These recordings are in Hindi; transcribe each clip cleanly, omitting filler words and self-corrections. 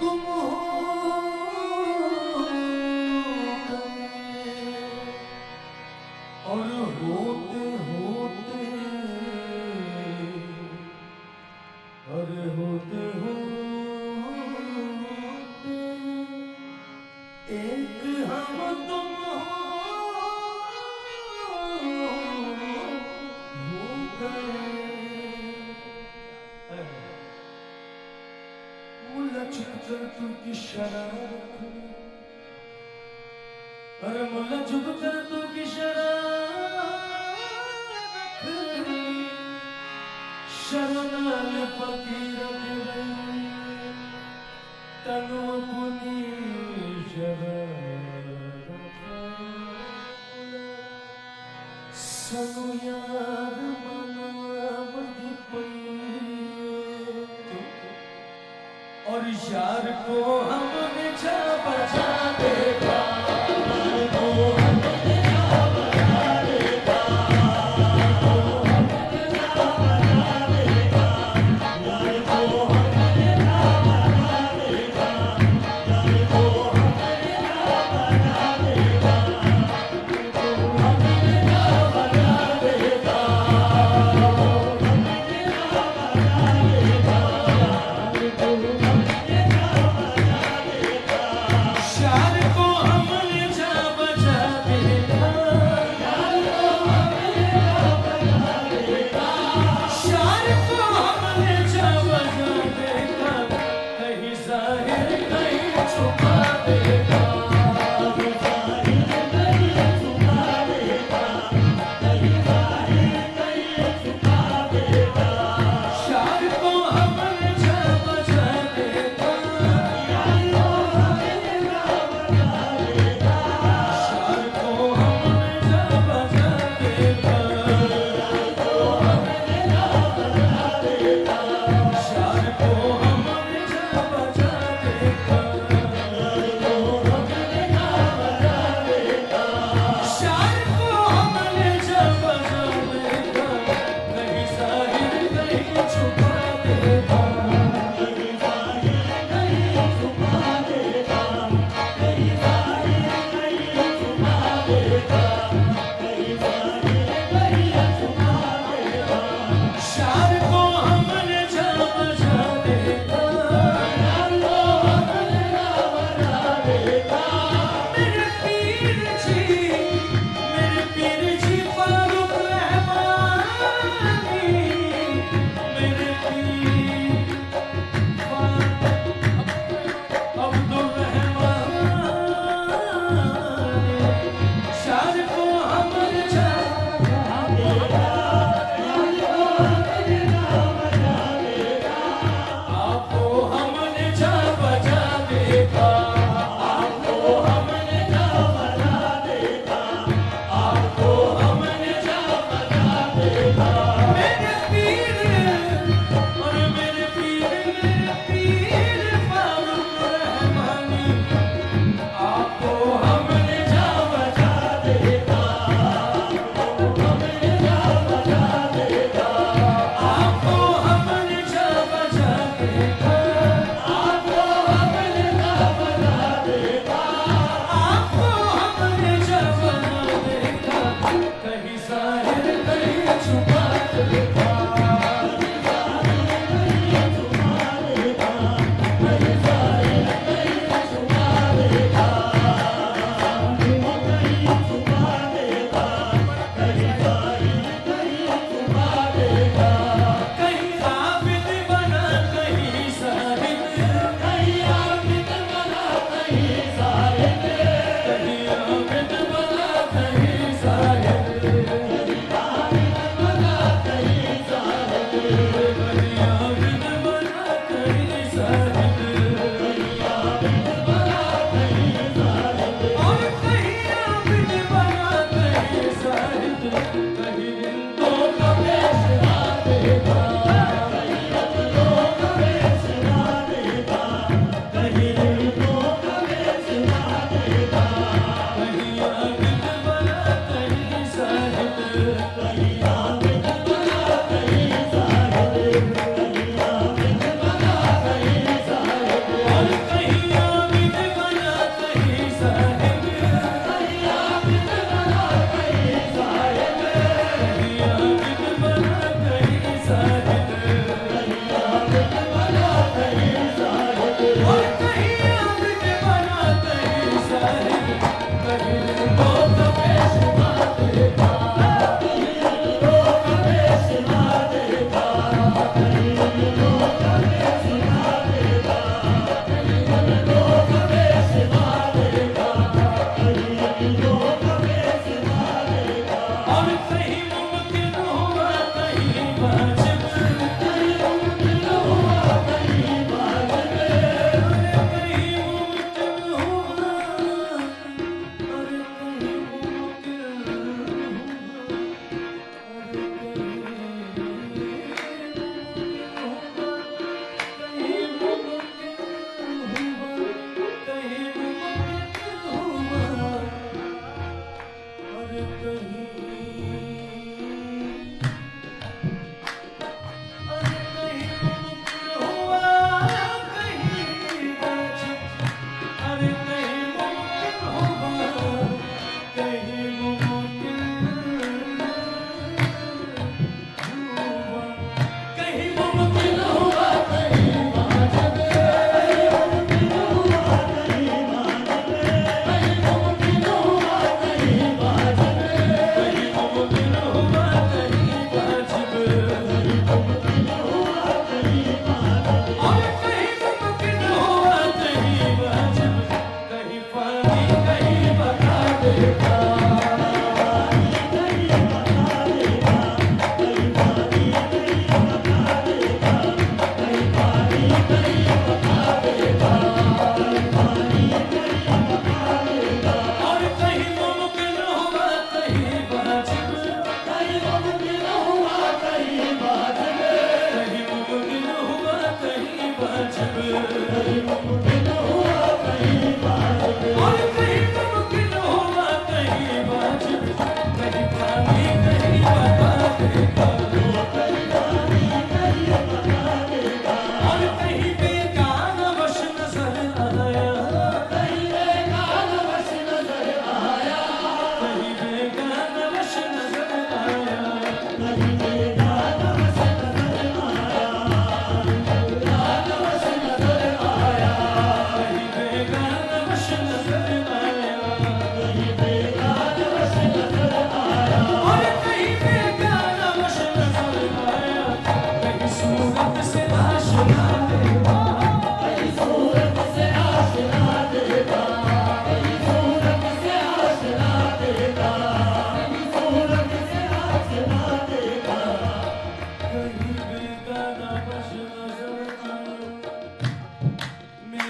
तुम हो और होते होते अरे होते होते एक हम तुम हो गए। मुल्ला चुप कर तू की शरारत, अरे मुल्ला चुप कर तू की शरारत, शरनाल फकीर दिले तनु पुनी शरारत सनु यार मनावत पई और यार को हमने जा बचा देखा, यार को हमने जा बचा देखा, हमने जा बचा देखा, यार को हमने जा बचा देखा, यार को हमने जा बचा देखा, हमने जा बचा देखा, हमने जा बचा देखा। शार को हम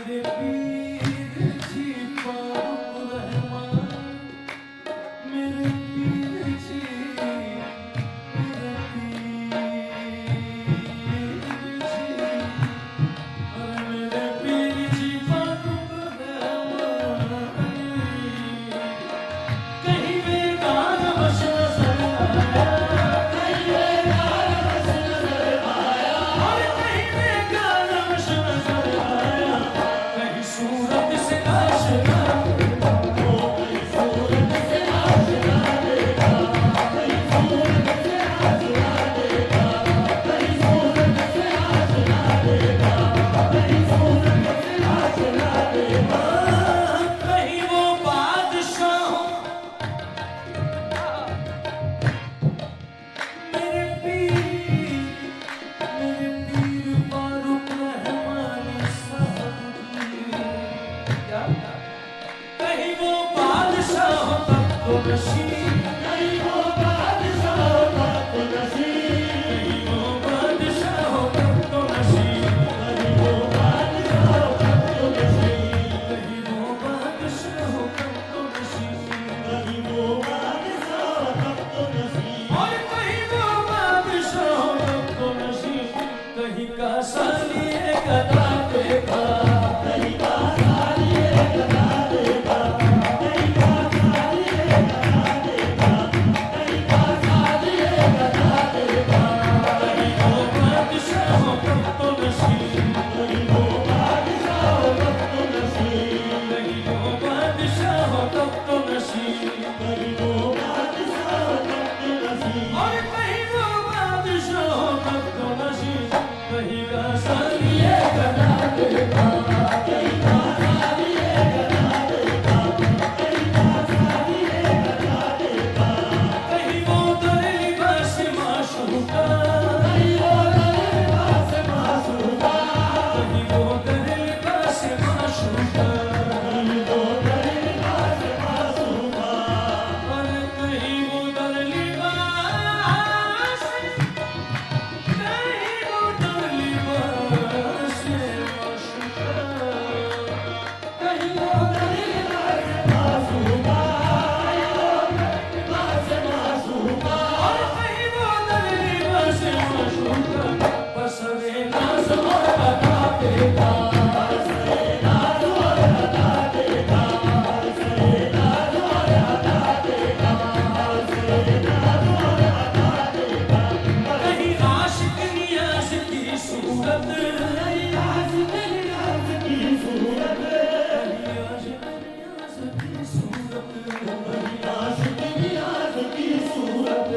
मेरे पीर जी फारूक रहमान, मेरे पीर जी, मेरे पीर जी, अरे मेरे पीर जी फारूक रहमान, कहीं बेगान बस नजर आया, कहीं बेगान बस नजर आया, और कहीं बेगान बस नजर आया, कहीं सूरत से आशना देखा, ओ कहीं सूरत से आशना देखा, कहीं सूरत से आशना देखा, कहीं सूरत से आशना देखा, कहीं सूरत से आशना देखा, कहीं वो बादशाहों मेरे पीर फारूक रहमान साहब की, कहीं वो बादशाहों तक तो नशीब, कहीं वो बादशाहों तक तो नशीब, कहीं वो बादशाहों तक तो नशीब, कहीं वो बादशाहों तक तो नशीब, कहीं वो बादशाहों तक तो नशीब, कहीं वो बादशाहों तक तो नसीब, और कहीं वो बादशाहों तक तो नसीब, कहीं का सालिए गदा देखा, कहीं का सालिए गदा देखा, कहीं का सालिए गदा देखा, कहीं का सालिए गदा देखा, कहीं वो बादशाहों तक तो नसीब, कहीं वो बादशाहों तक तो नसीब, कहीं वो बादशाहों तक तो नसीब, कहीं वो बादशाहों तक तो नसीब, और कहीं वो बादशाहों तक तो नसीब, कहीं का सालिए गदा देखा, कहीं का सालिए गदा देखा, कहीं का सालिए गदा देखा, कहीं वो दर लिबास माशूका, कहीं वो दर लिबास माशूका, कहीं वो दर लिबास माशूका, कहीं वो दर लिबास माशूका, और कहीं वो दर लिबास, कहीं वो दर लिबास माशूका, कहीं वो दर लिबास माशूका, कहीं वो दर लिबास माशूका, और कहीं वो दर लिबास माशूका, बसरे नाज़ और अदा देखा, बसरे नाज़ और अदा देखा, बसरे नाज़ और अदा देखा, बसरे नाज़ और अदा देखा, कहीं आशिक नियाज़ की सूरत, कहीं आशिक नियाज़ की सूरत, कहीं आशिक नियाज़ की सूरत, कहीं आशिक नियाज़ की सूरत,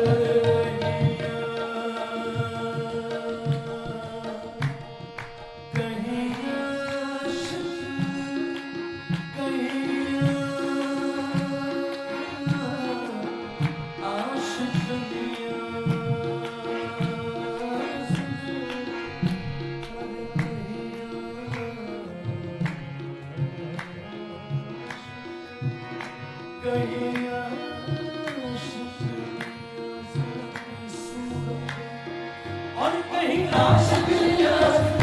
कहीं आशिक, कहीं आशिक नियाज़, अरे कहीं आशिक नियाज़ की सूरत, और कहीं आशिक नियाज़